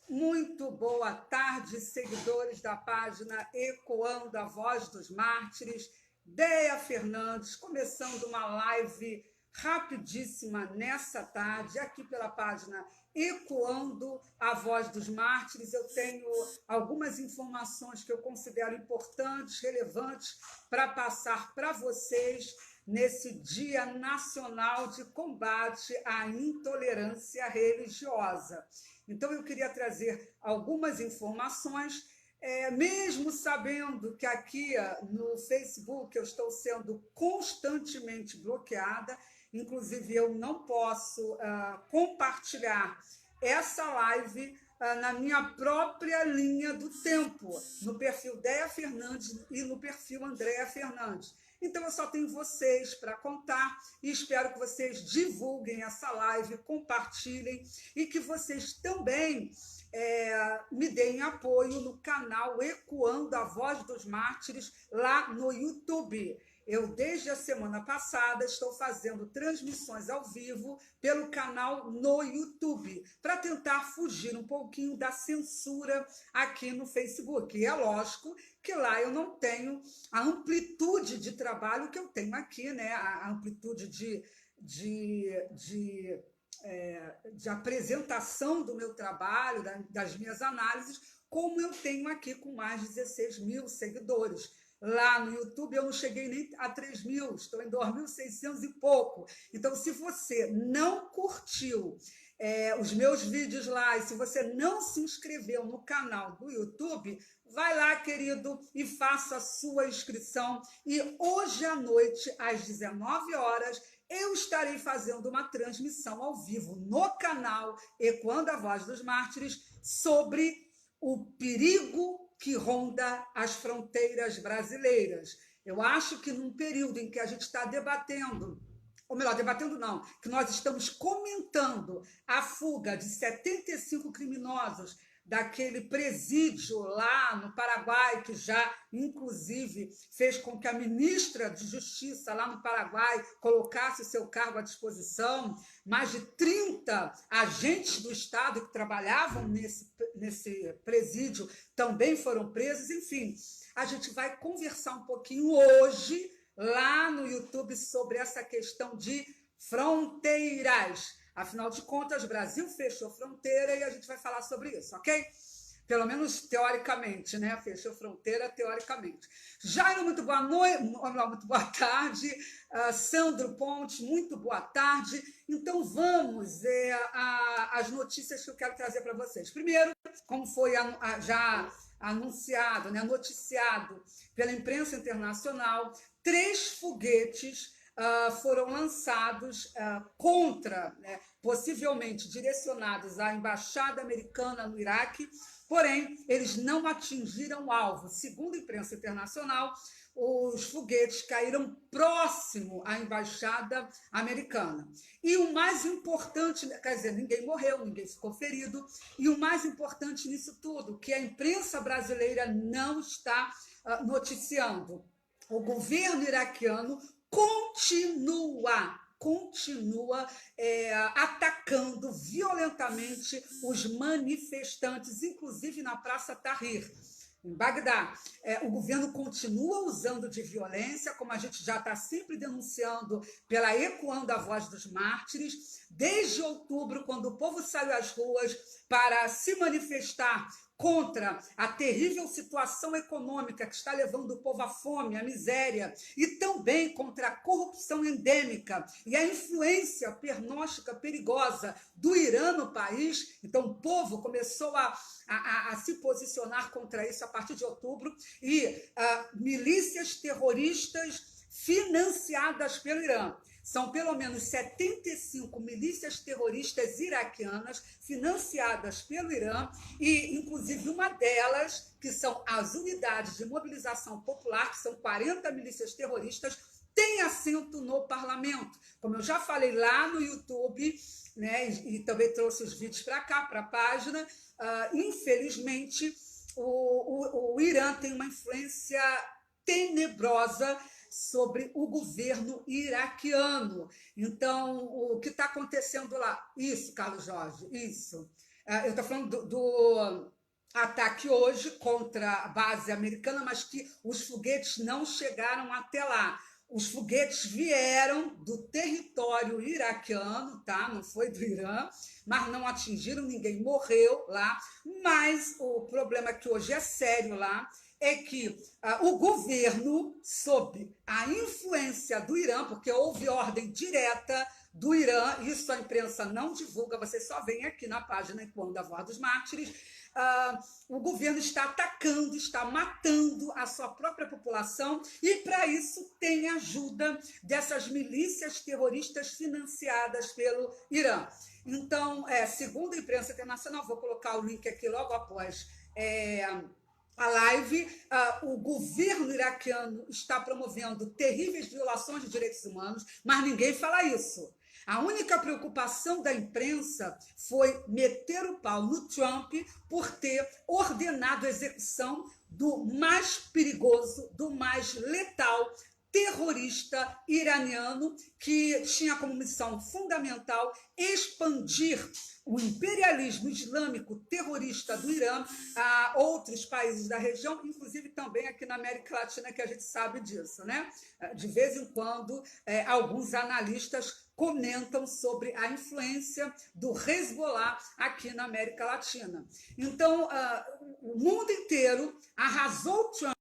Muito boa tarde, seguidores da página Ecoando a Voz dos Mártires. Deia Fernandes, começando uma live rapidíssima nessa tarde, aqui pela página Ecoando a Voz dos Mártires. Eu tenho algumas informações que eu considero importantes, relevantes, para passar para vocês nesse Dia Nacional de Combate à Intolerância Religiosa. Então, eu queria trazer algumas informações, mesmo sabendo que aqui no Facebook eu estou sendo constantemente bloqueada, inclusive eu não posso compartilhar essa live na minha própria linha do tempo, no perfil Deia Fernandes e no perfil Andréa Fernandes. Então, eu só tenho vocês para contar e espero que vocês divulguem essa live, compartilhem e que vocês também me deem apoio no canal Ecoando a Voz dos Mártires lá no YouTube. Eu, desde a semana passada, estou fazendo transmissões ao vivo pelo canal no YouTube, para tentar fugir um pouquinho da censura aqui no Facebook. E é lógico que lá eu não tenho a amplitude de trabalho que eu tenho aqui, né? A amplitude de apresentação do meu trabalho, das minhas análises, como eu tenho aqui com mais de 16 mil seguidores. Lá no YouTube eu não cheguei nem a 3 mil, estou em 2.600 e pouco. Então, se você não curtiu os meus vídeos lá, e se você não se inscreveu no canal do YouTube, vai lá, querido, e faça a sua inscrição. E hoje à noite, às 19 horas, eu estarei fazendo uma transmissão ao vivo no canal Ecoando a Voz dos Mártires sobre o perigo que ronda as fronteiras brasileiras. Eu acho que num período em que a gente está debatendo, ou melhor, debatendo não, que nós estamos comentando a fuga de 75 criminosos daquele presídio lá no Paraguai, que já, inclusive, fez com que a ministra de Justiça lá no Paraguai colocasse o seu cargo à disposição. Mais de 30 agentes do Estado que trabalhavam nesse presídio também foram presos. Enfim, a gente vai conversar um pouquinho hoje lá no YouTube sobre essa questão de fronteiras. Afinal de contas, o Brasil fechou fronteira e a gente vai falar sobre isso, ok? Pelo menos teoricamente, né? Fechou fronteira teoricamente. Jairo, muito boa noite, muito boa tarde. Sandro Pontes, muito boa tarde. Então vamos às notícias que eu quero trazer para vocês. Primeiro, como foi já anunciado, né, noticiado pela imprensa internacional, 3 foguetes foram lançados contra, né, possivelmente direcionados à embaixada americana no Iraque, porém, eles não atingiram o alvo. Segundo a imprensa internacional, os foguetes caíram próximo à embaixada americana. E o mais importante, quer dizer, ninguém morreu, ninguém ficou ferido, e o mais importante nisso tudo, que a imprensa brasileira não está noticiando. O governo iraquiano continua atacando violentamente os manifestantes, inclusive na Praça Tahrir, em Bagdá. O governo continua usando de violência, como a gente já está sempre denunciando pela Ecoando a Voz dos Mártires, desde outubro, quando o povo saiu às ruas para se manifestar contra a terrível situação econômica que está levando o povo à fome, à miséria, e também contra a corrupção endêmica e a influência pernóstica perigosa do Irã no país. Então o povo começou a se posicionar contra isso a partir de outubro, e milícias terroristas financiadas pelo Irã. São pelo menos 75 milícias terroristas iraquianas financiadas pelo Irã, e inclusive uma delas, que são as Unidades de Mobilização Popular, que são 40 milícias terroristas, tem assento no parlamento. Como eu já falei lá no YouTube, né, e também trouxe os vídeos para cá, para a página, infelizmente o Irã tem uma influência tenebrosa sobre o governo iraquiano. Então, o que está acontecendo lá? Isso, Carlos Jorge, isso. Eu estou falando do ataque hoje contra a base americana, mas que os foguetes não chegaram até lá. Os foguetes vieram do território iraquiano, tá? Não foi do Irã, mas não atingiram, ninguém morreu lá. Mas o problema que hoje é sério lá é que o governo, sob a influência do Irã, porque houve ordem direta do Irã, isso a imprensa não divulga, você só vem aqui na página Quando a Voz dos Mártires, o governo está atacando, está matando a sua própria população e, para isso, tem ajuda dessas milícias terroristas financiadas pelo Irã. Então, segundo a imprensa internacional, vou colocar o link aqui logo após a live, o governo iraquiano está promovendo terríveis violações de direitos humanos, mas ninguém fala isso. A única preocupação da imprensa foi meter o pau no Trump por ter ordenado a execução do mais perigoso, do mais letal terrorista iraniano, que tinha como missão fundamental expandir o imperialismo islâmico terrorista do Irã a outros países da região, inclusive também aqui na América Latina, que a gente sabe disso, né? De vez em quando, alguns analistas comentam sobre a influência do Hezbollah aqui na América Latina. Então, o mundo inteiro arrasou o Trump.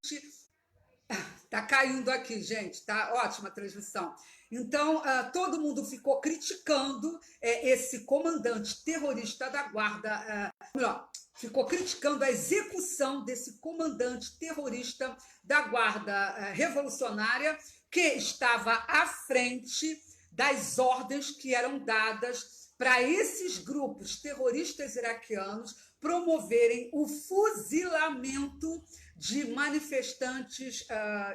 Tá caindo aqui, gente, tá ótima a transmissão. Então, todo mundo ficou criticando esse comandante terrorista da guarda, melhor, ficou criticando a execução desse comandante terrorista da guarda revolucionária, que estava à frente das ordens que eram dadas para esses grupos terroristas iraquianos promoverem o fuzilamento de manifestantes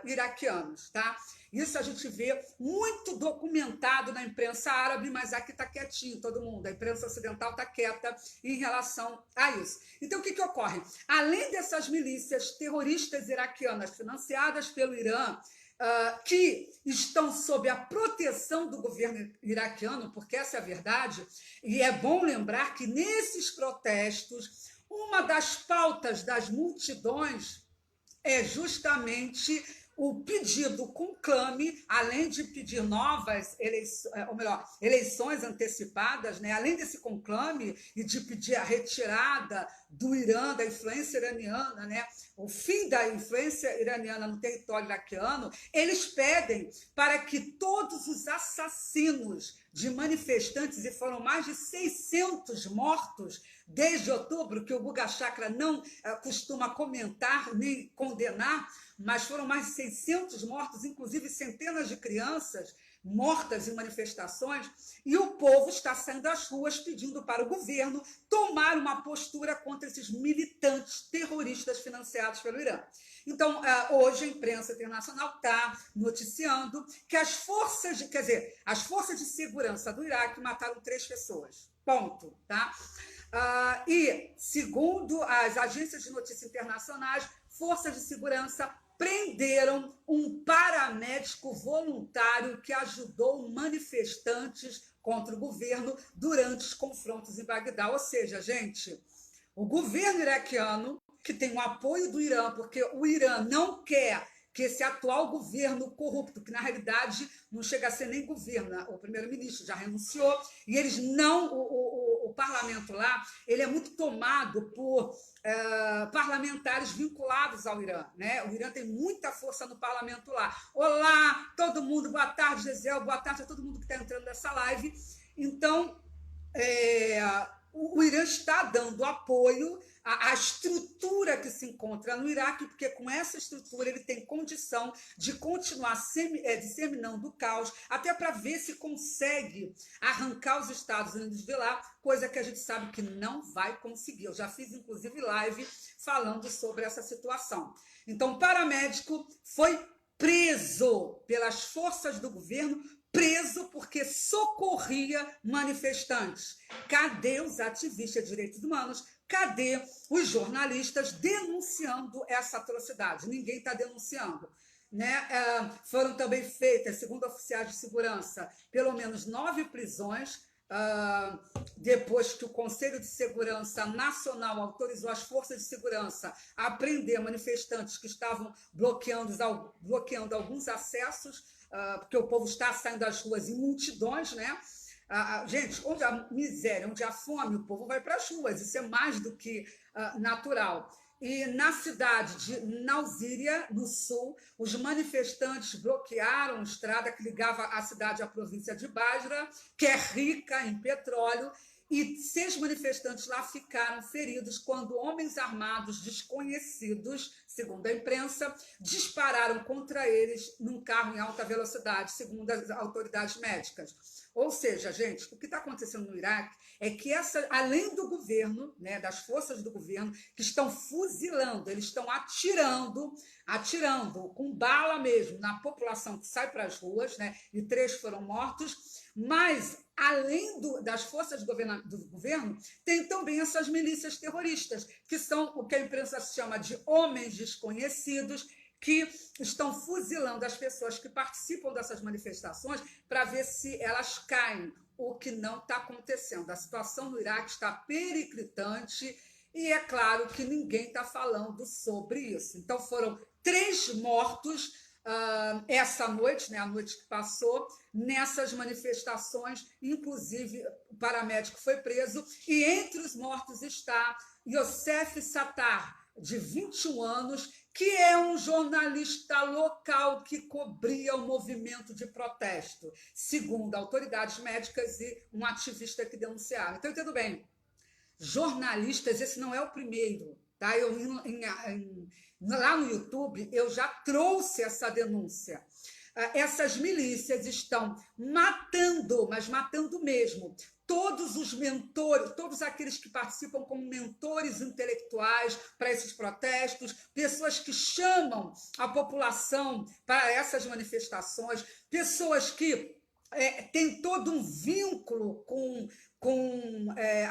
iraquianos, tá? Isso a gente vê muito documentado na imprensa árabe, mas aqui está quietinho todo mundo. A imprensa ocidental está quieta em relação a isso. Então, o que ocorre? Além dessas milícias terroristas iraquianas financiadas pelo Irã, que estão sob a proteção do governo iraquiano, porque essa é a verdade, e é bom lembrar que nesses protestos, uma das pautas das multidões é justamente o pedido conclame, além de pedir novas eleições, ou melhor, eleições antecipadas, né? Além desse conclame e de pedir a retirada do Irã, da influência iraniana, né? O fim da influência iraniana no território iraquiano, eles pedem para que todos os assassinos de manifestantes, e foram mais de 600 mortos desde outubro, que o Guga Chakra não costuma comentar nem condenar, mas foram mais de 600 mortos, inclusive centenas de crianças mortas em manifestações, e o povo está saindo das ruas pedindo para o governo tomar uma postura contra esses militantes terroristas financiados pelo Irã. Então, hoje a imprensa internacional está noticiando que as forças de segurança do Iraque mataram 3 pessoas. Ponto, tá? E, segundo as agências de notícias internacionais, forças de segurança prenderam um paramédico voluntário que ajudou manifestantes contra o governo durante os confrontos em Bagdá. Ou seja, gente, o governo iraquiano, que tem o apoio do Irã, porque o Irã não quer que esse atual governo corrupto, que na realidade não chega a ser nem governo, o primeiro-ministro já renunciou, e eles não, o parlamento lá, ele é muito tomado por parlamentares vinculados ao Irã, né? O Irã tem muita força no parlamento lá. Olá, todo mundo, boa tarde, Gisele, boa tarde a todo mundo que está entrando nessa live. Então, o Irã está dando apoio à estrutura que se encontra no Iraque, porque com essa estrutura ele tem condição de continuar disseminando o caos, até para ver se consegue arrancar os Estados Unidos de lá, coisa que a gente sabe que não vai conseguir. Eu já fiz, inclusive, live falando sobre essa situação. Então, o paramédico foi preso pelas forças do governo, preso porque socorria manifestantes. Cadê os ativistas de direitos humanos? Cadê os jornalistas denunciando essa atrocidade? Ninguém está denunciando. Né? Foram também feitas, segundo oficiais de segurança, pelo menos 9 prisões depois que o Conselho de Segurança Nacional autorizou as forças de segurança a prender manifestantes que estavam bloqueando alguns acessos, porque o povo está saindo das ruas em multidões, né? Gente, onde há miséria, onde há fome, o povo vai para as ruas, isso é mais do que natural. E na cidade de Nausíria, no sul, os manifestantes bloquearam a estrada que ligava a cidade à província de Basra, que é rica em petróleo, e 6 manifestantes lá ficaram feridos quando homens armados desconhecidos, segundo a imprensa, dispararam contra eles num carro em alta velocidade, segundo as autoridades médicas. Ou seja, gente, o que está acontecendo no Iraque é que além do governo, né, das forças do governo, que estão fuzilando, eles estão atirando com bala mesmo na população que sai para as ruas, né, e 3 foram mortos, mas além das forças do governo, tem também essas milícias terroristas, que são o que a imprensa chama de homens desconhecidos, que estão fuzilando as pessoas que participam dessas manifestações para ver se elas caem, o que não está acontecendo. A situação no Iraque está periclitante e é claro que ninguém está falando sobre isso. Então foram 3 mortos essa noite, né, a noite que passou, nessas manifestações, inclusive o paramédico foi preso, e entre os mortos está Youssef Sattar, de 21 anos, que é um jornalista local que cobria o movimento de protesto, segundo autoridades médicas e um ativista que denunciaram. Então, entendo bem, jornalistas, esse não é o primeiro, tá? Lá no YouTube, eu já trouxe essa denúncia. Essas milícias estão matando, mas matando mesmo, todos os mentores, todos aqueles que participam como mentores intelectuais para esses protestos, pessoas que chamam a população para essas manifestações, pessoas que têm todo um vínculo com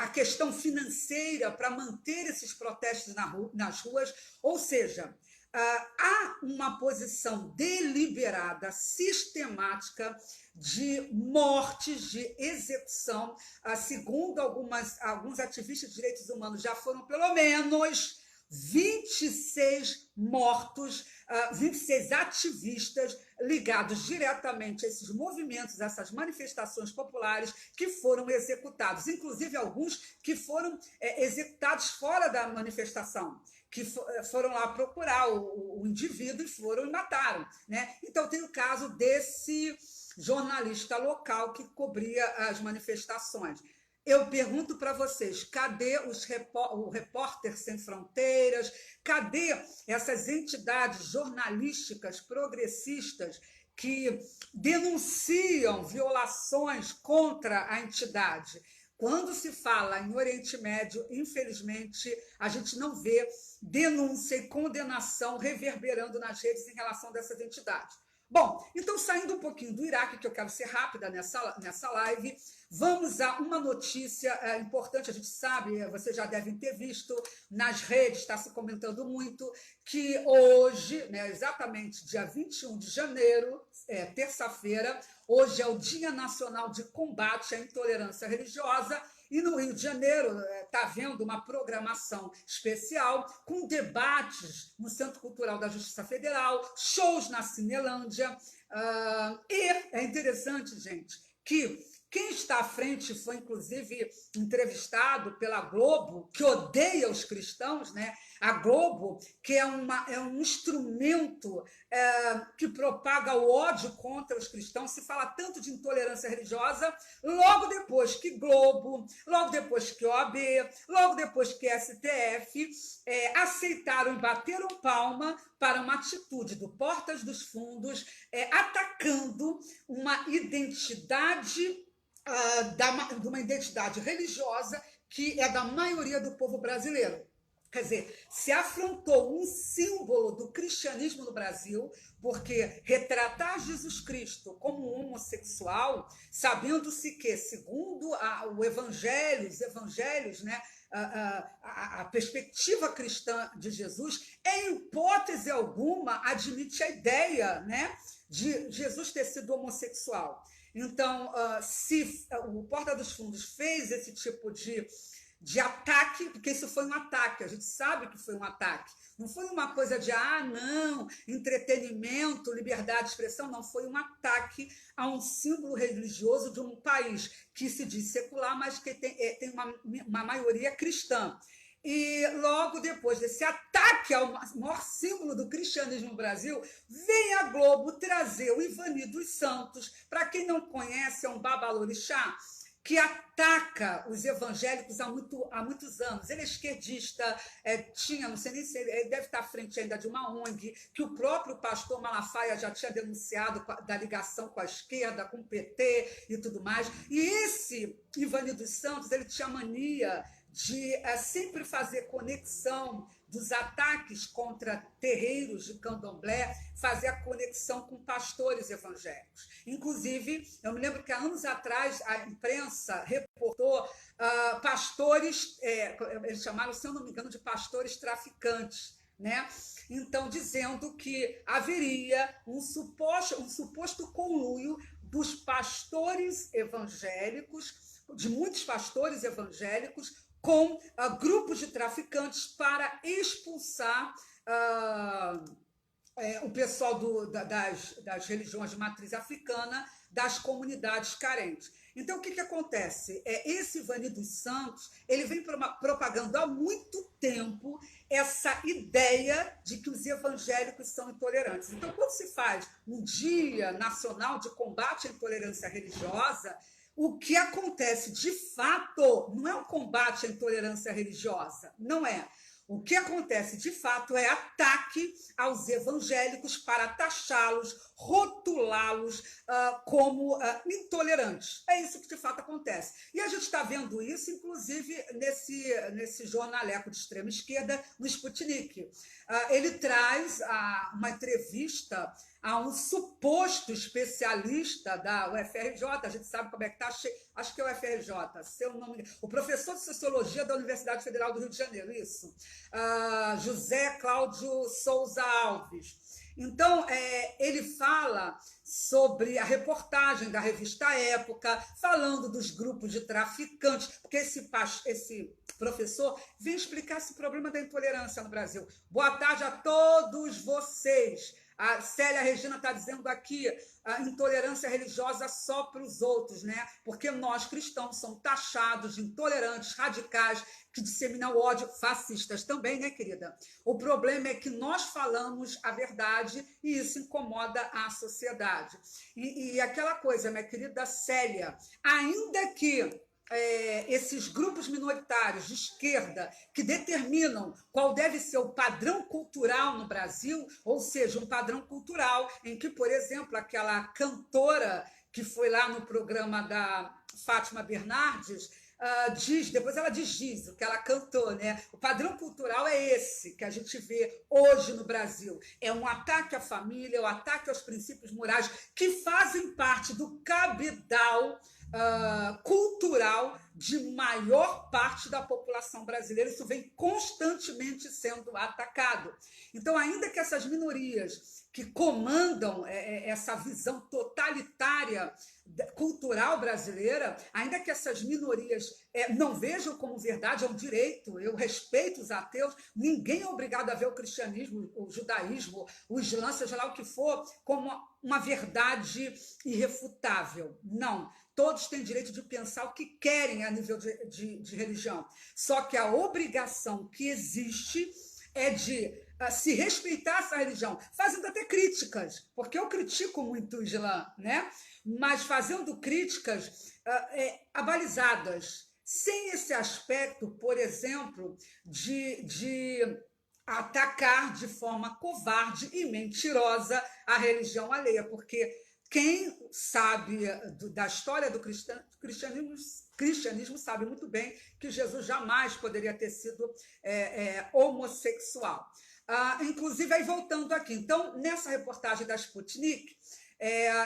a questão financeira para manter esses protestos nas ruas, ou seja, há uma posição deliberada, sistemática de mortes, de execução. Segundo alguns ativistas de direitos humanos, já foram pelo menos 26 mortos, 26 ativistas ligados diretamente a esses movimentos, a essas manifestações populares que foram executados, inclusive alguns que foram executados fora da manifestação, que foram lá procurar o indivíduo e foram e mataram, né? Então tem o caso desse jornalista local que cobria as manifestações. Eu pergunto para vocês, cadê o Repórter Sem Fronteiras? Cadê essas entidades jornalísticas progressistas que denunciam violações contra a entidade? Quando se fala em Oriente Médio, infelizmente, a gente não vê denúncia e condenação reverberando nas redes em relação dessas entidades. Bom, então saindo um pouquinho do Iraque, que eu quero ser rápida nessa live, vamos a uma notícia importante. A gente sabe, vocês já devem ter visto nas redes, está se comentando muito, que hoje, né, exatamente dia 21 de janeiro, terça-feira, hoje é o Dia Nacional de Combate à Intolerância Religiosa, e no Rio de Janeiro está havendo uma programação especial com debates no Centro Cultural da Justiça Federal, shows na Cinelândia. E é interessante, gente, que quem está à frente foi, inclusive, entrevistado pela Globo, que odeia os cristãos, né? A Globo, que é um instrumento que propaga o ódio contra os cristãos, se fala tanto de intolerância religiosa, logo depois que Globo, logo depois que OAB, logo depois que STF aceitaram e bateram palma para uma atitude do Portas dos Fundos, atacando uma identidade de uma identidade religiosa que é da maioria do povo brasileiro. Quer dizer, se afrontou um símbolo do cristianismo no Brasil, porque retratar Jesus Cristo como um homossexual, sabendo-se que, segundo os evangelhos, né, a perspectiva cristã de Jesus, em hipótese alguma, admite a ideia, né, de Jesus ter sido homossexual. Então, se o Porta dos Fundos fez esse tipo de ataque, porque isso foi um ataque, a gente sabe que foi um ataque. Não foi uma coisa de, não, entretenimento, liberdade de expressão, não, foi um ataque a um símbolo religioso de um país que se diz secular, mas que tem uma maioria cristã. E logo depois desse ataque ao maior símbolo do cristianismo no Brasil, vem a Globo trazer o Ivani dos Santos. Para quem não conhece, é um babalorixá que ataca os evangélicos há muitos anos. Ele é esquerdista, não sei nem se ele deve estar à frente ainda de uma ONG, que o próprio pastor Malafaia já tinha denunciado da ligação com a esquerda, com o PT e tudo mais. E esse Ivani dos Santos, ele tinha mania de sempre fazer conexão dos ataques contra terreiros de candomblé, fazer a conexão com pastores evangélicos. Inclusive, eu me lembro que há anos atrás a imprensa reportou pastores, eles chamaram, se eu não me engano, de pastores traficantes, né? Então, dizendo que haveria um suposto conluio dos pastores evangélicos, de muitos pastores evangélicos, com grupos de traficantes para expulsar o pessoal das religiões de matriz africana das comunidades carentes. Então, o que acontece? Esse Ivani dos Santos, ele vem propagando há muito tempo essa ideia de que os evangélicos são intolerantes. Então, quando se faz um Dia Nacional de Combate à Intolerância Religiosa, o que acontece, de fato, não é um combate à intolerância religiosa, não é. O que acontece, de fato, é ataque aos evangélicos para taxá-los, rotulá-los como intolerantes. É isso que, de fato, acontece. E a gente está vendo isso, inclusive, nesse jornaleco de extrema esquerda, no Sputnik. Ele traz uma entrevista a um suposto especialista da UFRJ, a gente sabe como é que está, acho que é o UFRJ, seu nome, o professor de Sociologia da Universidade Federal do Rio de Janeiro, isso, José Cláudio Souza Alves. Então, ele fala sobre a reportagem da revista Época, falando dos grupos de traficantes, porque esse professor vem explicar esse problema da intolerância no Brasil. Boa tarde a todos vocês. A Célia Regina está dizendo aqui a intolerância religiosa só para os outros, né? Porque nós, cristãos, somos taxados de intolerantes, radicais, que disseminam ódio, fascistas também, né, querida? O problema é que nós falamos a verdade e isso incomoda a sociedade. E aquela coisa, minha querida Célia, ainda que esses grupos minoritários de esquerda que determinam qual deve ser o padrão cultural no Brasil, ou seja, um padrão cultural em que, por exemplo, aquela cantora que foi lá no programa da Fátima Bernardes, depois ela diz o que ela cantou, né? O padrão cultural é esse que a gente vê hoje no Brasil. É um ataque à família, é um ataque aos princípios morais que fazem parte do cabedal cultural de maior parte da população brasileira. Isso vem constantemente sendo atacado. Então, ainda que essas minorias que comandam essa visão totalitária cultural brasileira, ainda que essas minorias não vejam como verdade, é um direito, eu respeito os ateus, ninguém é obrigado a ver o cristianismo, o judaísmo, o islã, seja lá o que for, como uma verdade irrefutável. Não. Todos têm direito de pensar o que querem a nível de religião. Só que a obrigação que existe é de se respeitar essa religião, fazendo até críticas, porque eu critico muito o Islã, né? Mas fazendo críticas abalizadas, sem esse aspecto, por exemplo, de atacar de forma covarde e mentirosa a religião alheia, porque quem sabe da história do cristianismo sabe muito bem que Jesus jamais poderia ter sido homossexual. Inclusive, aí voltando aqui, então, nessa reportagem da Sputnik,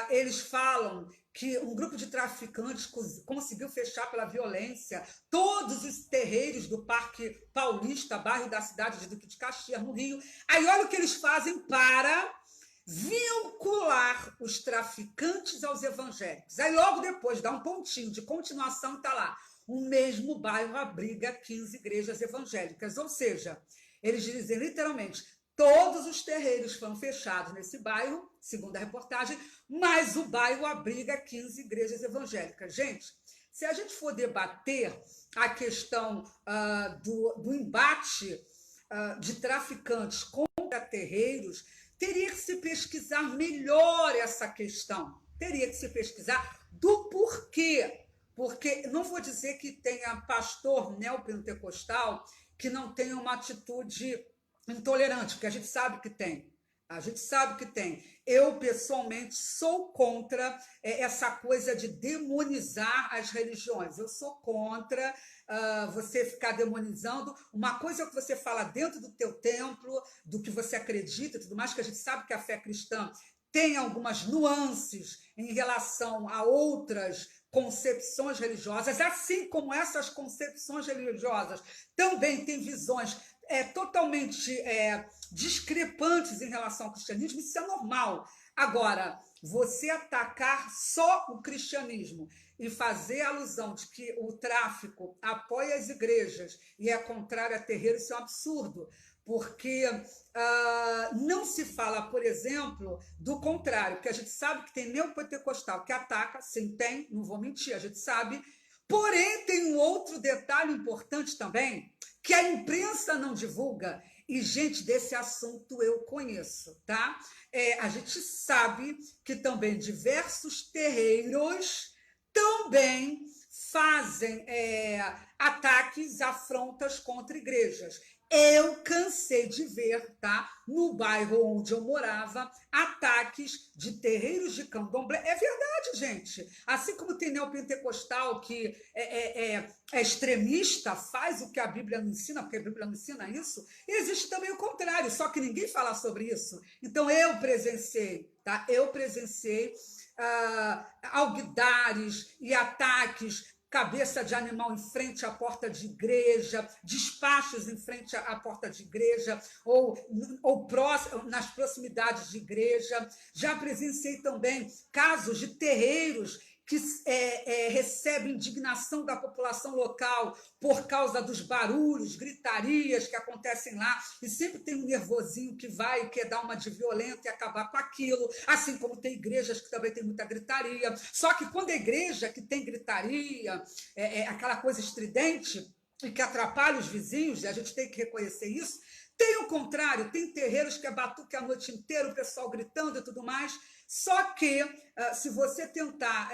eles falam que um grupo de traficantes conseguiu fechar pela violência todos os terreiros do Parque Paulista, bairro da cidade de Duque de Caxias, no Rio. Aí olha o que eles fazem para vincular os traficantes aos evangélicos. Aí logo depois dá um pontinho de continuação e está lá. O mesmo bairro abriga 15 igrejas evangélicas, ou seja, eles dizem literalmente, todos os terreiros foram fechados nesse bairro, segundo a reportagem, mas o bairro abriga 15 igrejas evangélicas. Gente, se a gente for debater a questão do embate de traficantes contra terreiros, teria que se pesquisar melhor essa questão. Teria que se pesquisar do porquê. Porque não vou dizer que tenha pastor neopentecostal que não tenha uma atitude intolerante, porque a gente sabe que tem. A gente sabe que tem. Eu, pessoalmente, sou contra essa coisa de demonizar as religiões. Eu sou contra você ficar demonizando. Uma coisa é o que você fala dentro do teu templo, do que você acredita e tudo mais, que a gente sabe que a fé cristã tem algumas nuances em relação a outras concepções religiosas, assim como essas concepções religiosas também têm visões totalmente discrepantes em relação ao cristianismo, isso é normal. Agora, você atacar só o cristianismo e fazer alusão de que o tráfico apoia as igrejas e é contrário a terreiro, isso é um absurdo, porque não se fala, por exemplo, do contrário, porque a gente sabe que tem neopentecostal que ataca, sim, tem, não vou mentir, a gente sabe, porém tem um outro detalhe importante também, que a imprensa não divulga, e, gente, desse assunto eu conheço, tá? A gente sabe que também diversos terreiros também fazem ataques, afrontas contra igrejas. Eu cansei de ver, tá? No bairro onde eu morava, ataques de terreiros de candomblé. É verdade, gente. Assim como tem neopentecostal que é extremista, faz o que a Bíblia não ensina, porque a Bíblia não ensina isso, existe também o contrário, só que ninguém fala sobre isso. Então, eu presenciei, tá? Eu presenciei alguidares e ataques, cabeça de animal em frente à porta de igreja, despachos em frente à porta de igreja, ou nas proximidades de igreja. Já presenciei também casos de terreiros que recebem indignação da população local por causa dos barulhos, gritarias que acontecem lá, e sempre tem um nervosinho que vai e quer dar uma de violento e acabar com aquilo, assim como tem igrejas que também tem muita gritaria. Só que quando a igreja que tem gritaria, aquela coisa estridente e que atrapalha os vizinhos, e a gente tem que reconhecer isso, tem o contrário, tem terreiros que é batuque a noite inteira, o pessoal gritando e tudo mais. Só que, se você tentar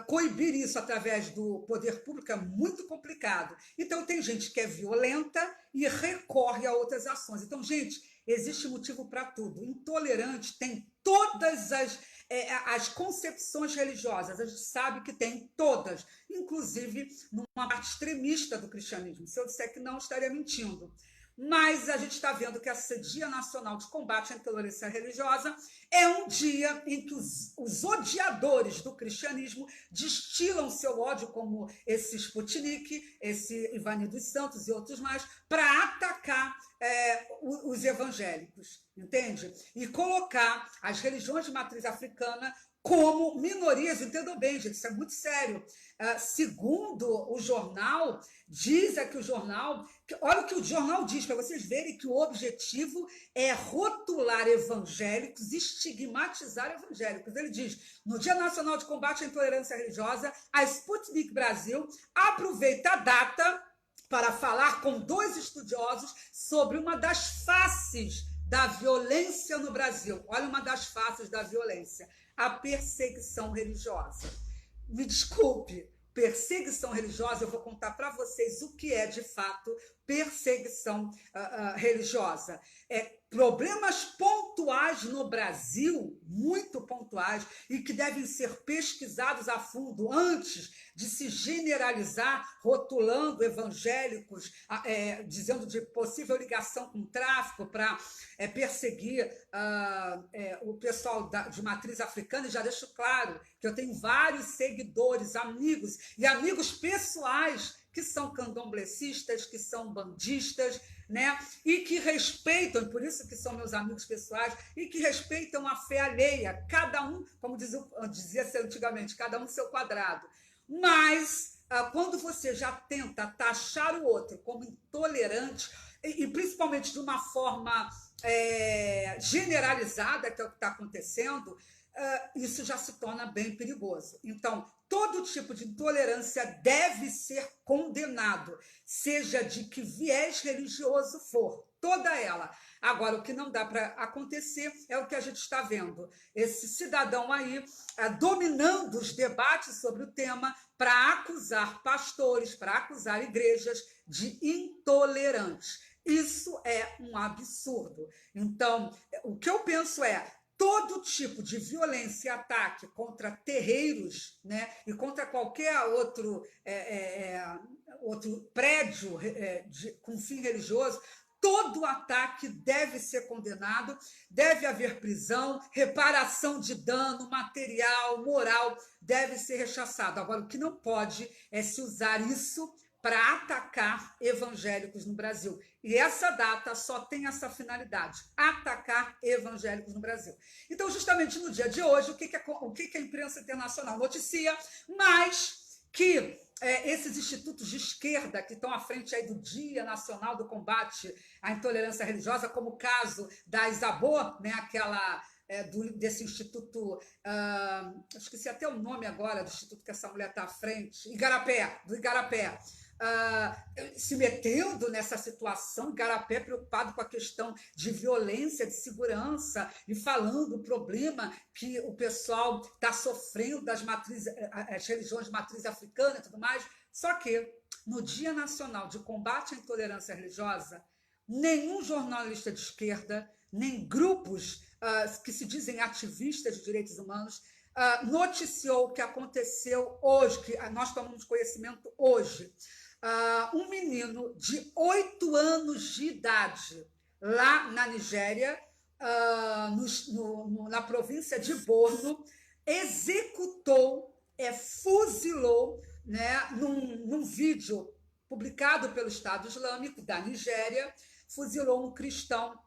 coibir isso através do poder público, é muito complicado. Então, tem gente que é violenta e recorre a outras ações. Então, gente, existe motivo para tudo. Intolerante tem todas as concepções religiosas, a gente sabe que tem todas, inclusive numa parte extremista do cristianismo. Se eu disser que não, estaria mentindo. Mas a gente está vendo que esse Dia Nacional de Combate à Intolerância Religiosa é um dia em que os odiadores do cristianismo destilam seu ódio, como esse Sputnik, esse Ivani dos Santos e outros mais, para atacar os evangélicos, entende? E colocar as religiões de matriz africana como minorias. Entendam bem, gente, isso é muito sério. Segundo o jornal, diz aqui o jornal, olha o que o jornal diz, para vocês verem que o objetivo é rotular evangélicos, estigmatizar evangélicos. Ele diz, no Dia Nacional de Combate à Intolerância Religiosa, a Sputnik Brasil aproveita a data para falar com 2 estudiosos sobre uma das faces da violência no Brasil. Olha uma das faces da violência, a perseguição religiosa. Me desculpe, perseguição religiosa, eu vou contar para vocês o que é, de fato, perseguição religiosa. Problemas pontuais no Brasil, muito pontuais, e que devem ser pesquisados a fundo antes de se generalizar, rotulando evangélicos, dizendo de possível ligação com tráfico para perseguir o pessoal de matriz africana. E já deixo claro que eu tenho vários seguidores, amigos e amigos pessoais que são candomblecistas, que são bandistas, né? E que respeitam, por isso que são meus amigos pessoais, e que respeitam a fé alheia, cada um, como dizia-se antigamente, cada um seu quadrado. Mas, quando você já tenta taxar o outro como intolerante, e principalmente de uma forma generalizada, que é o que está acontecendo, isso já se torna bem perigoso. Então, todo tipo de intolerância deve ser condenado, seja de que viés religioso for, toda ela. Agora, o que não dá para acontecer é o que a gente está vendo. Esse cidadão aí dominando os debates sobre o tema para acusar pastores, para acusar igrejas de intolerantes. Isso é um absurdo. Então, o que eu penso é todo tipo de violência e ataque contra terreiros, né, e contra qualquer outro prédio com fim religioso, todo ataque deve ser condenado, deve haver prisão, reparação de dano material, moral, deve ser rechaçado. Agora, o que não pode é se usar isso para atacar evangélicos no Brasil. E essa data só tem essa finalidade, atacar evangélicos no Brasil. Então, justamente no dia de hoje, o que a imprensa internacional noticia, mas que esses institutos de esquerda que estão à frente aí do Dia Nacional do Combate à Intolerância Religiosa, como o caso da Isabeau, né, desse instituto, esqueci até o nome agora do instituto que essa mulher está à frente, do Igarapé, se metendo nessa situação, Igarapé preocupado com a questão de violência, de segurança, e falando do problema que o pessoal está sofrendo das as religiões de matriz africana e tudo mais. Só que, no Dia Nacional de Combate à Intolerância Religiosa, nenhum jornalista de esquerda, nem grupos que se dizem ativistas de direitos humanos, noticiou o que aconteceu hoje, que nós tomamos conhecimento hoje. Um menino de 8 anos de idade, lá na Nigéria, na província de Borno, executou, fuzilou, né, num vídeo publicado pelo Estado Islâmico da Nigéria, fuzilou um cristão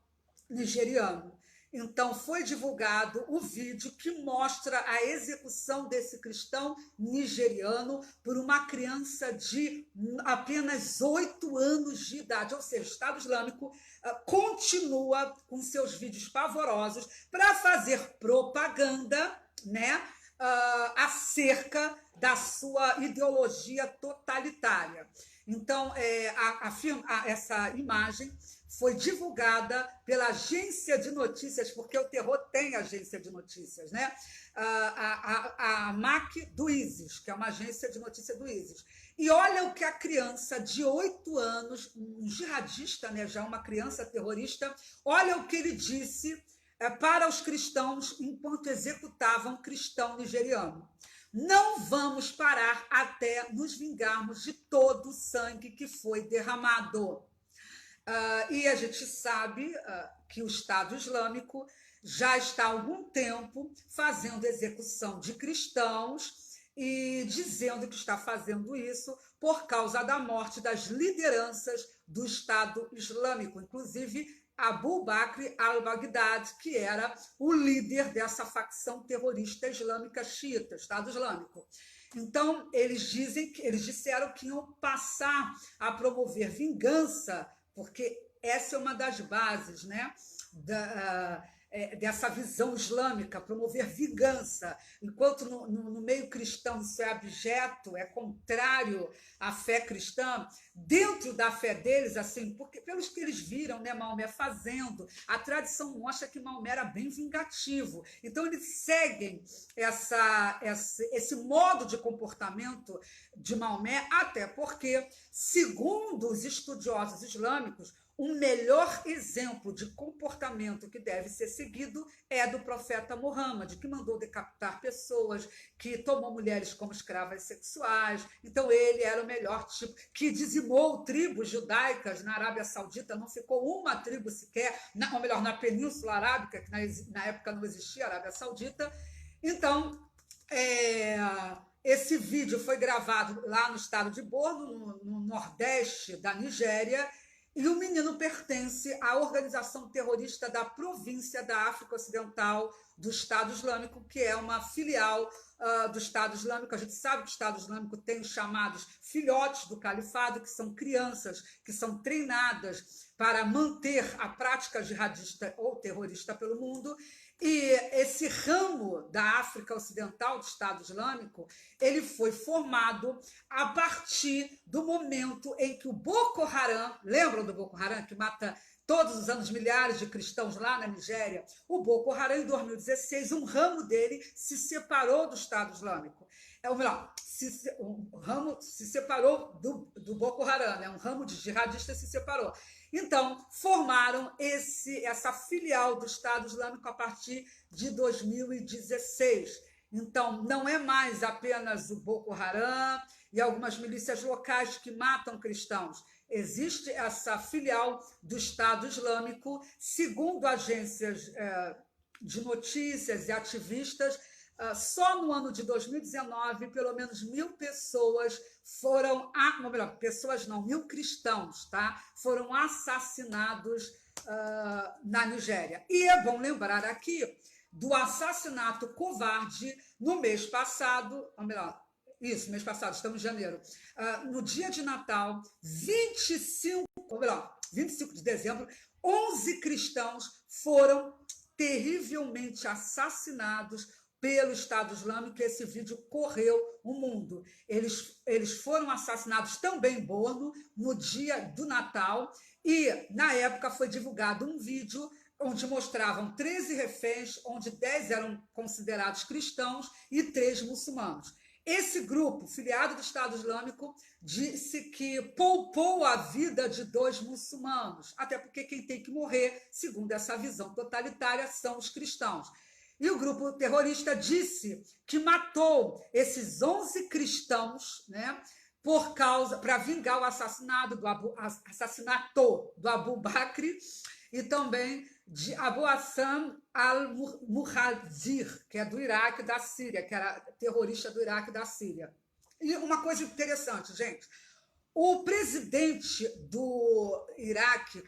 nigeriano. Então, foi divulgado o vídeo que mostra a execução desse cristão nigeriano por uma criança de apenas 8 anos de idade. Ou seja, o Estado Islâmico continua com seus vídeos pavorosos para fazer propaganda, né, acerca da sua ideologia totalitária. Então, essa imagem foi divulgada pela agência de notícias, porque o terror tem agência de notícias, né? A MAC do ISIS, que é uma agência de notícia do ISIS. E olha o que a criança de 8 anos, um jihadista, né, já uma criança terrorista, olha o que ele disse para os cristãos enquanto executavam um cristão nigeriano. Não vamos parar até nos vingarmos de todo o sangue que foi derramado. E a gente sabe que o Estado Islâmico já está há algum tempo fazendo execução de cristãos e dizendo que está fazendo isso por causa da morte das lideranças do Estado Islâmico, inclusive Abu Bakr al-Baghdadi, que era o líder dessa facção terrorista islâmica xiita, Estado Islâmico. Então, eles disseram que iam passar a promover vingança, porque essa é uma das bases, né, dessa visão islâmica, promover vingança. Enquanto no meio cristão isso é abjeto, é contrário à fé cristã, dentro da fé deles, assim, porque pelos que eles viram, né, Maomé fazendo, a tradição mostra que Maomé era bem vingativo. Então, eles seguem esse modo de comportamento de Maomé, até porque, segundo os estudiosos islâmicos, o melhor exemplo de comportamento que deve ser seguido é do profeta Muhammad, que mandou decapitar pessoas, que tomou mulheres como escravas sexuais. Então, ele era o melhor tipo, que dizimou tribos judaicas na Arábia Saudita, não ficou uma tribo sequer, ou melhor, na Península Arábica, que na época não existia a Arábia Saudita. Então, esse vídeo foi gravado lá no estado de Borno, no nordeste da Nigéria, e o menino pertence à organização terrorista da província da África Ocidental do Estado Islâmico, que é uma filial do Estado Islâmico. A gente sabe que o Estado Islâmico tem os chamados filhotes do califado, que são crianças que são treinadas para manter a prática jihadista ou terrorista pelo mundo. E esse ramo da África Ocidental do Estado Islâmico, ele foi formado a partir do momento em que o Boko Haram, lembram do Boko Haram, que mata todos os anos milhares de cristãos lá na Nigéria? O Boko Haram, em 2016, um ramo dele se separou do Estado Islâmico. Ou melhor, um ramo se separou do Boko Haram, né? Um ramo de jihadistas se separou. Então, formaram essa filial do Estado Islâmico a partir de 2016. Então, não é mais apenas o Boko Haram e algumas milícias locais que matam cristãos. Existe essa filial do Estado Islâmico, segundo agências de notícias e ativistas. Só no ano de 2019, pelo menos 1.000 pessoas foram, ou melhor, pessoas não, 1.000 cristãos, tá? Foram assassinados na Nigéria. E é bom lembrar aqui do assassinato covarde no mês passado, ou melhor, isso, mês passado, estamos em janeiro, no dia de Natal, 25 de dezembro, 11 cristãos foram terrivelmente assassinados pelo Estado Islâmico. Esse vídeo correu o mundo. Eles foram assassinados também em Borno, no dia do Natal, e na época foi divulgado um vídeo onde mostravam 13 reféns, onde 10 eram considerados cristãos e 3 muçulmanos. Esse grupo, filiado do Estado Islâmico, disse que poupou a vida de 2 muçulmanos, até porque quem tem que morrer, segundo essa visão totalitária, são os cristãos. E o grupo terrorista disse que matou esses 11 cristãos, né, para vingar o assassinato do Abu Bakr e também de Abu Hassan al-Muhajir, que é do Iraque e da Síria, que era terrorista do Iraque e da Síria. E uma coisa interessante, gente, o presidente do Iraque,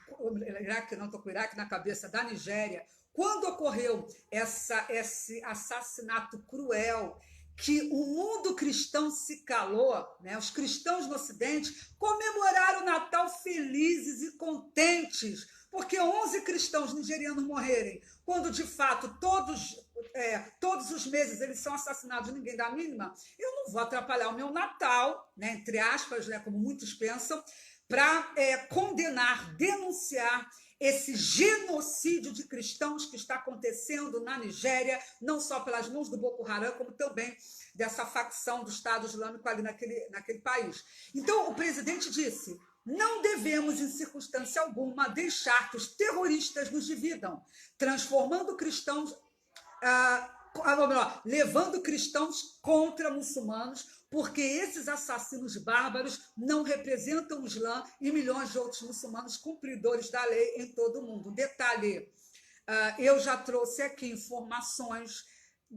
não estou com o Iraque na cabeça, da Nigéria, quando ocorreu esse assassinato cruel, que o mundo cristão se calou, né? Os cristãos no Ocidente comemoraram o Natal felizes e contentes, porque 11 cristãos nigerianos morrerem, quando de fato todos os meses eles são assassinados, ninguém dá a mínima. Eu não vou atrapalhar o meu Natal, né, entre aspas, né, como muitos pensam, para condenar, denunciar esse genocídio de cristãos que está acontecendo na Nigéria, não só pelas mãos do Boko Haram, como também dessa facção do Estado Islâmico ali naquele país. Então, o presidente disse: não devemos, em circunstância alguma, deixar que os terroristas nos dividam, transformando cristãos, levando cristãos contra muçulmanos, porque esses assassinos bárbaros não representam o Islã e milhões de outros muçulmanos cumpridores da lei em todo o mundo. Detalhe, eu já trouxe aqui informações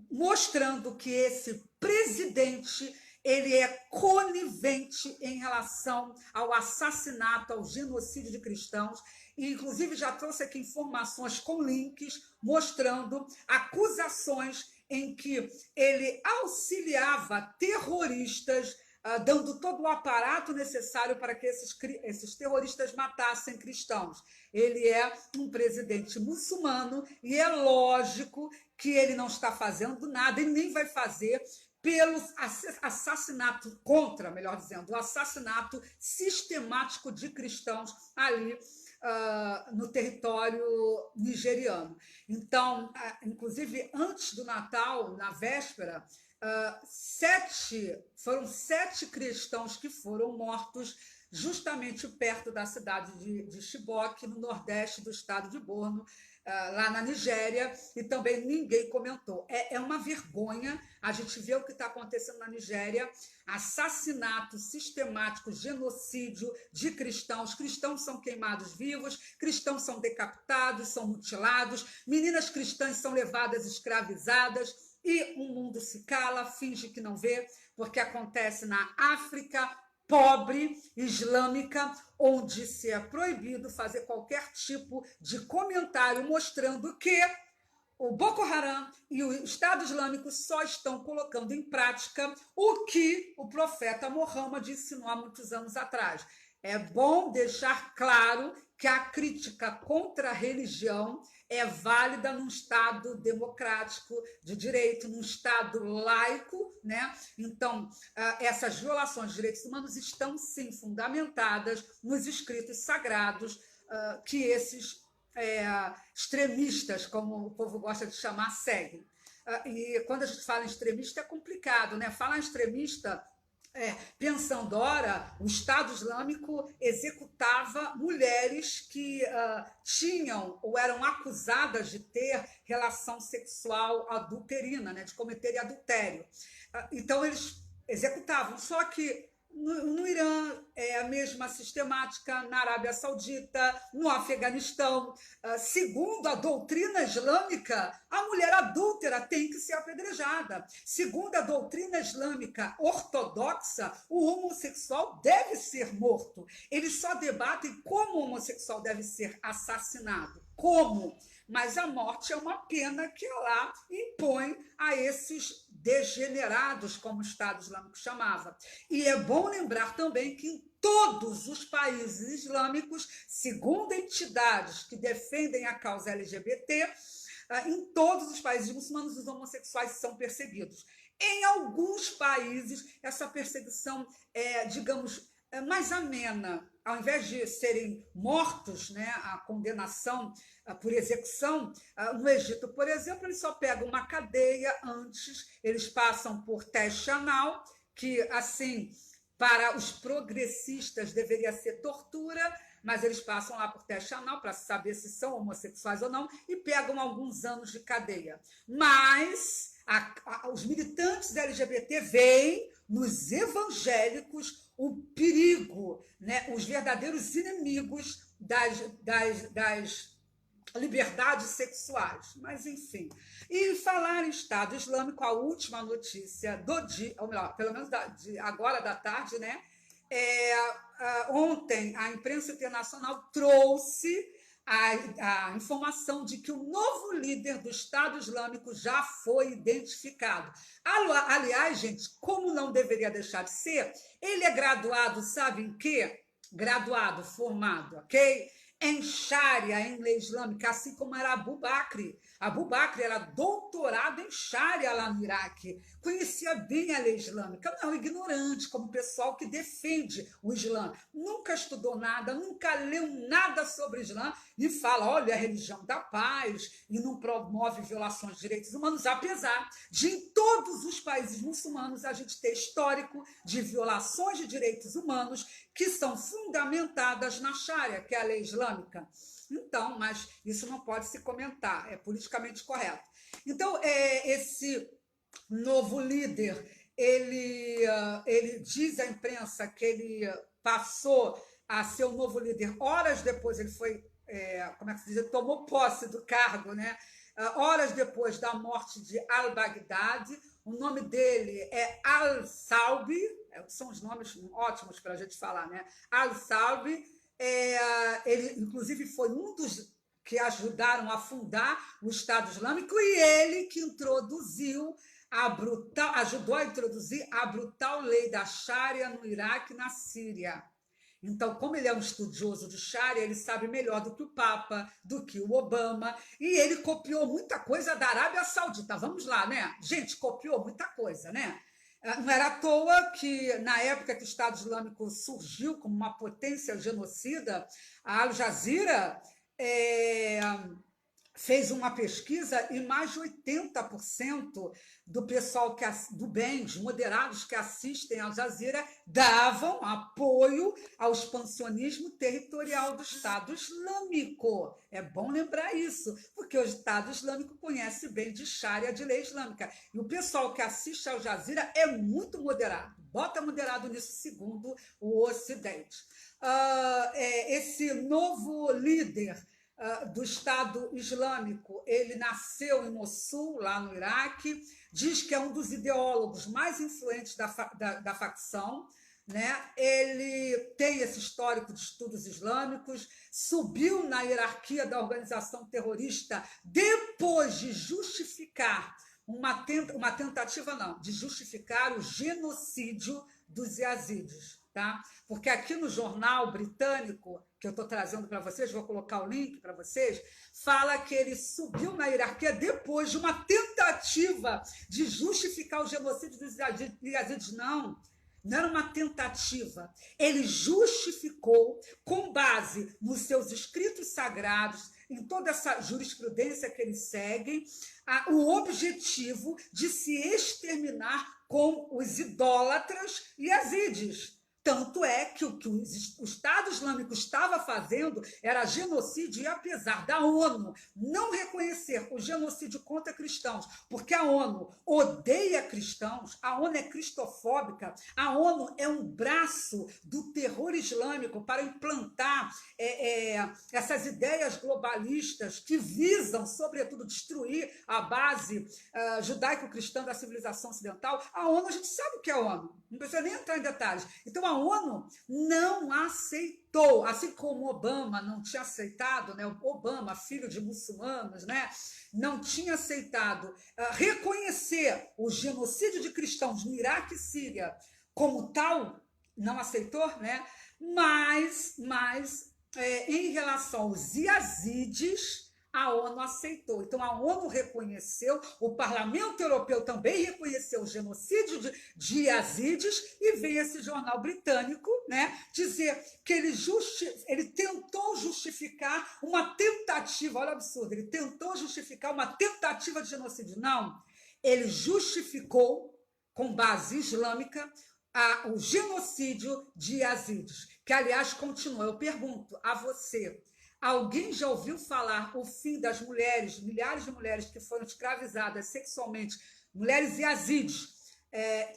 mostrando que esse presidente ele é conivente em relação ao assassinato, ao genocídio de cristãos, e inclusive já trouxe aqui informações com links mostrando acusações em que ele auxiliava terroristas, dando todo o aparato necessário para que esses terroristas matassem cristãos. Ele é um presidente muçulmano e é lógico que ele não está fazendo nada e nem vai fazer pelo assassinato melhor dizendo, o assassinato sistemático de cristãos ali no território nigeriano. Então, inclusive, antes do Natal, na véspera, foram 7 cristãos que foram mortos justamente perto da cidade de Chibok, no nordeste do estado de Borno, lá na Nigéria, e também ninguém comentou. É uma vergonha a gente ver o que está acontecendo na Nigéria, assassinato sistemático, genocídio de cristãos são queimados vivos, cristãos são decapitados, são mutilados, meninas cristãs são levadas escravizadas, e o mundo se cala, finge que não vê, porque acontece na África pobre, islâmica, onde se é proibido fazer qualquer tipo de comentário mostrando que o Boko Haram e o Estado Islâmico só estão colocando em prática o que o profeta Muhammad ensinou há muitos anos atrás. É bom deixar claro que a crítica contra a religião é válida num Estado democrático de direito, num Estado laico, né? Então, essas violações de direitos humanos estão, sim, fundamentadas nos escritos sagrados que esses extremistas, como o povo gosta de chamar, seguem. E quando a gente fala em extremista é complicado, né? Falar em extremista, pensando, ora, o Estado Islâmico executava mulheres que tinham ou eram acusadas de ter relação sexual adulterina, né? De cometerem adultério. Então, eles executavam, só que no Irã é a mesma sistemática, na Arábia Saudita, no Afeganistão. Segundo a doutrina islâmica, a mulher adúltera tem que ser apedrejada. Segundo a doutrina islâmica ortodoxa, o homossexual deve ser morto. Eles só debatem como o homossexual deve ser assassinado. Como? Mas a morte é uma pena que Allah impõe a esses degenerados, como o Estado Islâmico chamava. E é bom lembrar também que em todos os países islâmicos, segundo entidades que defendem a causa LGBT, em todos os países muçulmanos, os homossexuais são perseguidos. Em alguns países, essa perseguição é, digamos, mais amena. Ao invés de serem mortos, né, a condenação por execução, no Egito, por exemplo, eles só pegam uma cadeia antes, eles passam por teste anal, que, assim, para os progressistas deveria ser tortura, mas eles passam lá por teste anal para saber se são homossexuais ou não e pegam alguns anos de cadeia. Mas os militantes LGBT veem nos evangélicos o perigo, né? Os verdadeiros inimigos das liberdades sexuais. Mas, enfim. E falar em Estado Islâmico, a última notícia do dia, ou melhor, pelo menos agora da tarde, né? Ontem a imprensa internacional trouxe a informação de que o novo líder do Estado Islâmico já foi identificado. Aliás, gente, como não deveria deixar de ser, ele é graduado, sabe em quê? Graduado, formado, ok? Em Sharia, em lei islâmica, assim como era Abu Bakr. Abu Bakr era doutorado em Sharia lá no Iraque, conhecia bem a lei islâmica, não é um ignorante, como o pessoal que defende o Islã. Nunca estudou nada, nunca leu nada sobre o Islã e fala, olha, a religião da paz e não promove violações de direitos humanos, apesar de em todos os países muçulmanos a gente ter histórico de violações de direitos humanos que são fundamentadas na Sharia, que é a lei islâmica. Então, mas isso não pode se comentar, é politicamente correto. Então, esse novo líder, ele diz à imprensa que ele passou a ser o novo líder horas depois, ele foi, como é que se diz, ele tomou posse do cargo, né? Horas depois da morte de al-Baghdadi. O nome dele é Al-Salbi, são os nomes ótimos para a gente falar, né? Al-Salbi, ele inclusive foi um dos que ajudaram a fundar o Estado Islâmico e ele que ajudou a introduzir a brutal lei da Sharia no Iraque e na Síria. Então, como ele é um estudioso de Sharia, ele sabe melhor do que o Papa, do que o Obama, e ele copiou muita coisa da Arábia Saudita. Vamos lá, né? Gente, copiou muita coisa, né? Não era à toa que, na época que o Estado Islâmico surgiu como uma potência genocida, a Al Jazeera fez uma pesquisa e mais de 80% do pessoal do bem, os moderados que assistem ao Jazeera, davam apoio ao expansionismo territorial do Estado Islâmico. É bom lembrar isso, porque o Estado Islâmico conhece bem de Sharia, de lei islâmica. E o pessoal que assiste ao Jazeera é muito moderado. Bota moderado nisso, segundo o Ocidente. Esse novo líder do Estado Islâmico. Ele nasceu em Mossul, lá no Iraque, diz que é um dos ideólogos mais influentes da facção, né? Ele tem esse histórico de estudos islâmicos, subiu na hierarquia da organização terrorista depois de justificar uma tentativa, não, de justificar o genocídio dos yazidis. Tá? Porque aqui no jornal britânico, que eu estou trazendo para vocês, vou colocar o link para vocês, fala que ele subiu na hierarquia depois de uma tentativa de justificar o genocídio dos yazidis. Não era uma tentativa. Ele justificou, com base nos seus escritos sagrados, em toda essa jurisprudência que eles seguem, o objetivo de se exterminar com os idólatras yazidis. Tanto é que o que o Estado Islâmico estava fazendo era genocídio, e apesar da ONU não reconhecer o genocídio contra cristãos, porque a ONU odeia cristãos, a ONU é cristofóbica, a ONU é um braço do terror islâmico para implantar essas ideias globalistas que visam, sobretudo, destruir a base judaico-cristã da civilização ocidental. A ONU, a gente sabe o que é a ONU, não precisa nem entrar em detalhes. Então, a ONU não aceitou, assim como Obama não tinha aceitado, né? Obama, filho de muçulmanos, né? Não tinha aceitado reconhecer o genocídio de cristãos no Iraque e Síria como tal, não aceitou, né? Mas em relação aos yazidis, a ONU aceitou. Então, a ONU reconheceu, o Parlamento Europeu também reconheceu o genocídio de yazidis, e veio esse jornal britânico, né, dizer que ele tentou justificar uma tentativa, olha o absurdo, ele tentou justificar uma tentativa de genocídio. Não, ele justificou, com base islâmica, o genocídio de yazidis, que, aliás, continua. Eu pergunto a você, alguém já ouviu falar o fim das mulheres, milhares de mulheres que foram escravizadas sexualmente, mulheres yazidis,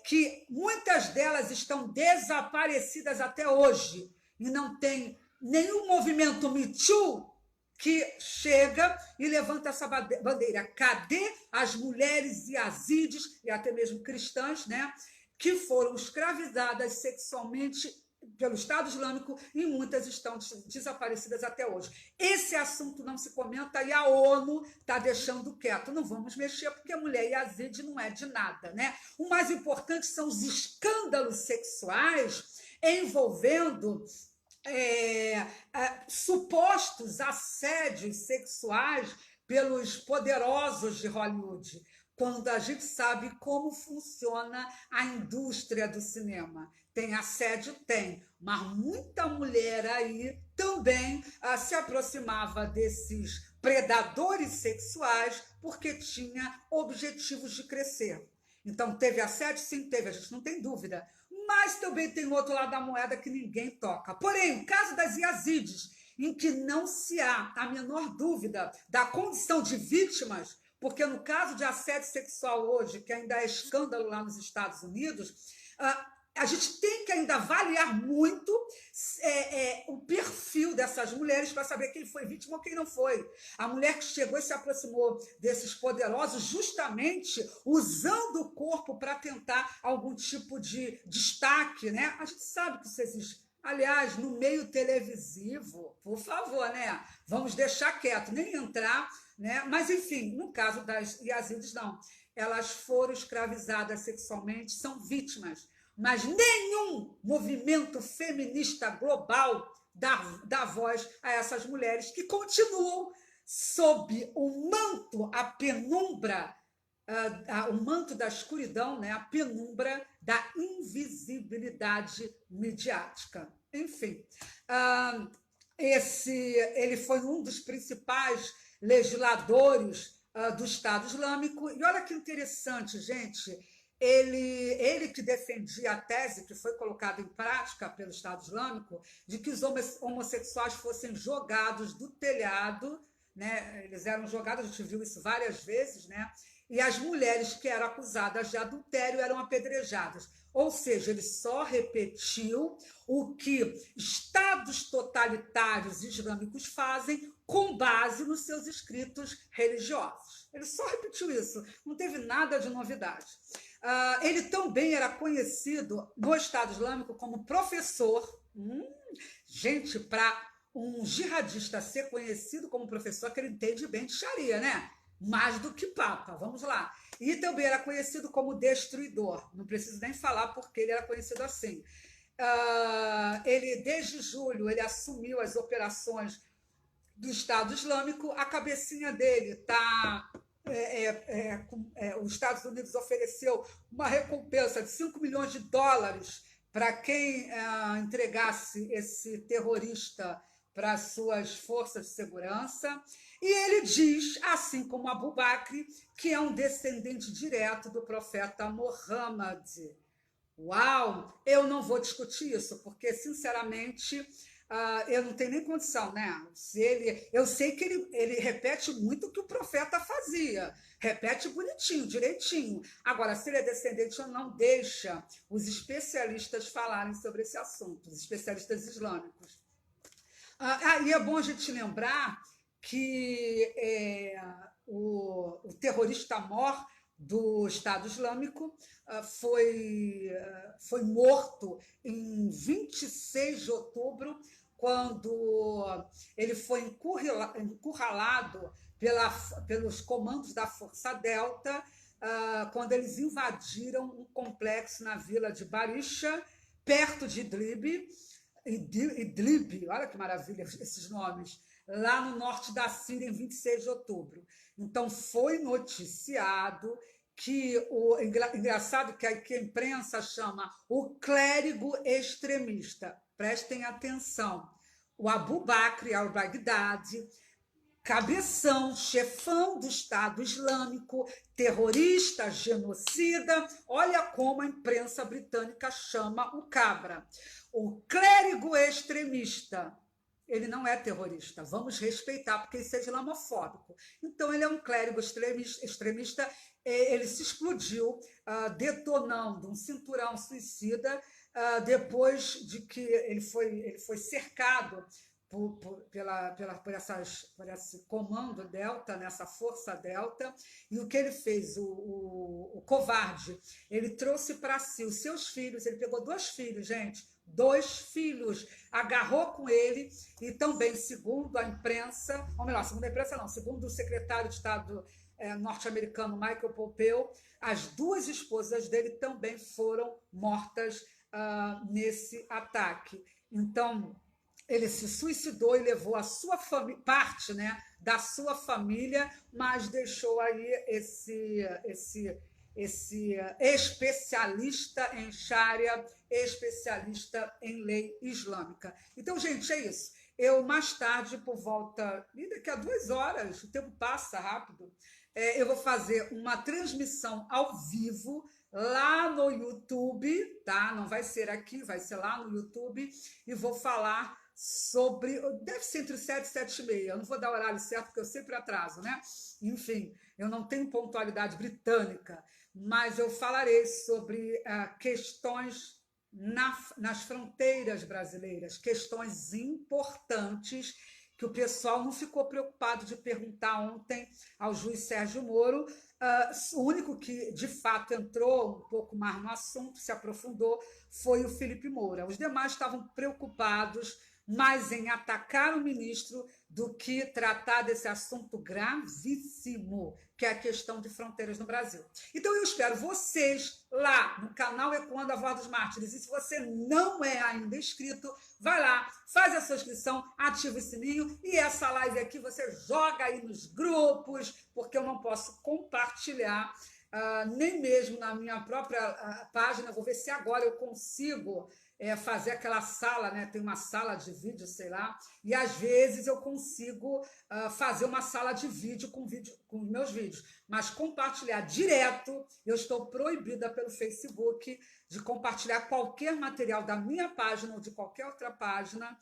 que muitas delas estão desaparecidas até hoje, e não tem nenhum movimento Me Too que chega e levanta essa bandeira? Cadê as mulheres yazidis, e até mesmo cristãs, né, que foram escravizadas sexualmente pelo Estado Islâmico, e muitas estão desaparecidas até hoje? Esse assunto não se comenta, e a ONU está deixando quieto. Não vamos mexer, porque a mulher yazidi não é de nada, né? O mais importante são os escândalos sexuais envolvendo supostos assédios sexuais pelos poderosos de Hollywood, quando a gente sabe como funciona a indústria do cinema. Tem assédio? Tem, mas muita mulher aí também se aproximava desses predadores sexuais porque tinha objetivos de crescer. Então, teve assédio? Sim, teve, a gente não tem dúvida. Mas também tem outro lado da moeda que ninguém toca. Porém, o caso das yazidis, em que não se há a menor dúvida da condição de vítimas, porque no caso de assédio sexual hoje, que ainda é escândalo lá nos Estados Unidos, a gente tem que ainda avaliar muito o perfil dessas mulheres para saber quem foi vítima ou quem não foi. A mulher que chegou e se aproximou desses poderosos justamente usando o corpo para tentar algum tipo de destaque, né? A gente sabe que isso existe. Aliás, no meio televisivo, por favor, né? Vamos deixar quieto, nem entrar, né? Mas, enfim, no caso das yazidis, não. Elas foram escravizadas sexualmente, são vítimas. Mas nenhum movimento feminista global dá voz a essas mulheres que continuam sob o manto, a penumbra, o manto da escuridão, né? A penumbra da invisibilidade midiática. Enfim, ele foi um dos principais legisladores do Estado Islâmico. E olha que interessante, gente. Ele que defendia a tese que foi colocada em prática pelo Estado Islâmico de que os homossexuais fossem jogados do telhado, né? Eles eram jogados, a gente viu isso várias vezes, né? e as mulheres que eram acusadas de adultério eram apedrejadas. Ou seja, ele só repetiu o que estados totalitários islâmicos fazem com base nos seus escritos religiosos. Ele só repetiu isso, não teve nada de novidade. Ele também era conhecido no Estado Islâmico como professor. Gente, para um jihadista ser conhecido como professor, que ele entende bem de Sharia, né? Mais do que papa, vamos lá. E também era conhecido como destruidor, não preciso nem falar porque ele era conhecido assim. Ele, desde julho, ele assumiu as operações do Estado Islâmico, a cabecinha dele está... os Estados Unidos ofereceu uma recompensa de 5 milhões de dólares para quem entregasse esse terrorista para as suas forças de segurança. E ele diz, assim como Abu Bakr, que é um descendente direto do profeta Muhammad. Uau! Eu não vou discutir isso, porque, sinceramente, eu não tenho nem condição, né? Eu sei que ele repete muito o que o profeta fazia, repete bonitinho, direitinho. Agora, se ele é descendente ou não, deixa os especialistas falarem sobre esse assunto, os especialistas islâmicos. E é bom a gente lembrar que o terrorista mor do Estado Islâmico foi morto em 26 de outubro, quando ele foi encurralado pelos comandos da Força Delta, quando eles invadiram um complexo na vila de Barisha, perto de Idlib, olha que maravilha esses nomes, lá no norte da Síria, em 26 de outubro. Então, foi noticiado que engraçado que a imprensa chama o clérigo extremista. Prestem atenção. O Abu Bakr al-Baghdadi, cabeção, chefão do Estado Islâmico, terrorista, genocida. Olha como a imprensa britânica chama o cabra. O clérigo extremista. Ele não é terrorista, vamos respeitar, porque ele é islamofóbico. Então, ele é um clérigo extremista, ele se explodiu detonando um cinturão suicida depois de que ele foi cercado por esse comando Delta, nessa força Delta, e o que ele fez, o covarde, ele trouxe para si os seus filhos, ele pegou 2 filhos, gente, 2 filhos, agarrou com ele, e também, segundo a imprensa, ou melhor, segundo a imprensa não, segundo o secretário de Estado norte-americano Michael Pompeo, as 2 esposas dele também foram mortas nesse ataque. Então, ele se suicidou e levou a sua parte, né, da sua família, mas deixou aí esse especialista em Sharia, especialista em lei islâmica. Então, gente, é isso. Eu, mais tarde, por volta... daqui a 2 horas, o tempo passa rápido, eu vou fazer uma transmissão ao vivo lá no YouTube, tá? Não vai ser aqui, vai ser lá no YouTube, e vou falar sobre... deve ser entre 7 e 7 e meia. Eu não vou dar o horário certo, porque eu sempre atraso, né? Enfim, eu não tenho pontualidade britânica, mas eu falarei sobre questões nas fronteiras brasileiras, questões importantes que o pessoal não ficou preocupado de perguntar ontem ao juiz Sérgio Moro. O único que, de fato, entrou um pouco mais no assunto, se aprofundou, foi o Felipe Moura. Os demais estavam preocupados mais em atacar o ministro do que tratar desse assunto gravíssimo, que é a questão de fronteiras no Brasil. Então, eu espero vocês lá no canal Ecoando a Voz dos Mártires. E se você não é ainda inscrito, vai lá, faz a sua inscrição, ativa o sininho, e essa live aqui você joga aí nos grupos, porque eu não posso compartilhar nem mesmo na minha própria página. Vou ver se agora eu consigo fazer aquela sala, né? Tem uma sala de vídeo, sei lá, e às vezes eu consigo fazer uma sala de vídeo com meus vídeos, mas compartilhar direto, eu estou proibida pelo Facebook de compartilhar qualquer material da minha página ou de qualquer outra página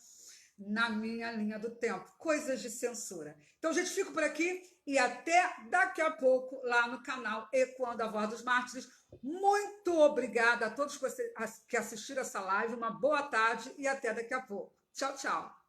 na minha linha do tempo. Coisas de censura. Então, gente, fico por aqui e até daqui a pouco lá no canal Ecoando a Voz dos Mártires. Muito obrigada a todos que assistiram essa live. Uma boa tarde e até daqui a pouco. Tchau, tchau.